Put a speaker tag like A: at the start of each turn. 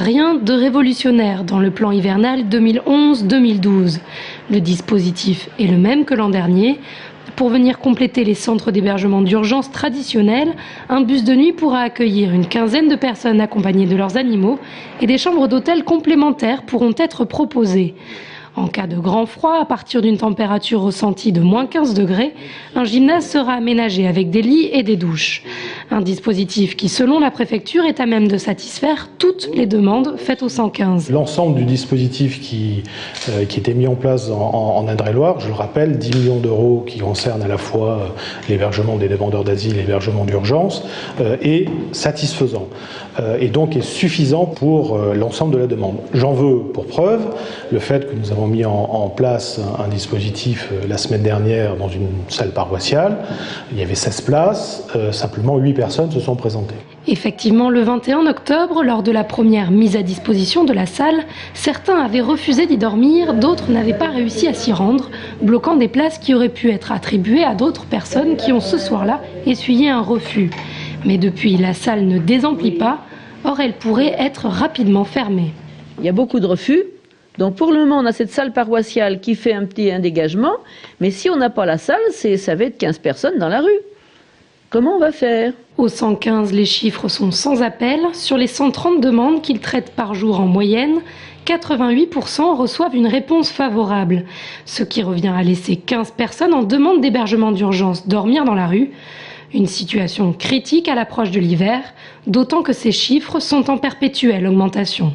A: Rien de révolutionnaire dans le plan hivernal 2011-2012. Le dispositif est le même que l'an dernier. Pour venir compléter les centres d'hébergement d'urgence traditionnels, un bus de nuit pourra accueillir une quinzaine de personnes accompagnées de leurs animaux et des chambres d'hôtel complémentaires pourront être proposées. En cas de grand froid, à partir d'une température ressentie de moins 15 degrés, un gymnase sera aménagé avec des lits et des douches. Un dispositif qui, selon la préfecture, est à même de satisfaire toutes les demandes faites au 115.
B: L'ensemble du dispositif qui était mis en place en Indre-et-Loire, je le rappelle, 10 millions d'euros qui concernent à la fois l'hébergement des demandeurs d'asile et l'hébergement d'urgence, est satisfaisant et donc est suffisant pour l'ensemble de la demande. J'en veux pour preuve le fait que nous avons mis en place un dispositif la semaine dernière dans une salle paroissiale. Il y avait 16 places, simplement 8 personnes se sont présentées.
A: Effectivement, le 21 octobre, lors de la première mise à disposition de la salle, certains avaient refusé d'y dormir, d'autres n'avaient pas réussi à s'y rendre, bloquant des places qui auraient pu être attribuées à d'autres personnes qui ont ce soir-là essuyé un refus. Mais depuis, la salle ne désemplit pas, or elle pourrait être rapidement fermée.
C: Il y a beaucoup de refus. Donc pour le moment, on a cette salle paroissiale qui fait un dégagement, mais si on n'a pas la salle, ça va être 15 personnes dans la rue. Comment on va faire?
A: Au 115, les chiffres sont sans appel. Sur les 130 demandes qu'ils traitent par jour en moyenne, 88% reçoivent une réponse favorable, ce qui revient à laisser 15 personnes en demande d'hébergement d'urgence dormir dans la rue. Une situation critique à l'approche de l'hiver, d'autant que ces chiffres sont en perpétuelle augmentation.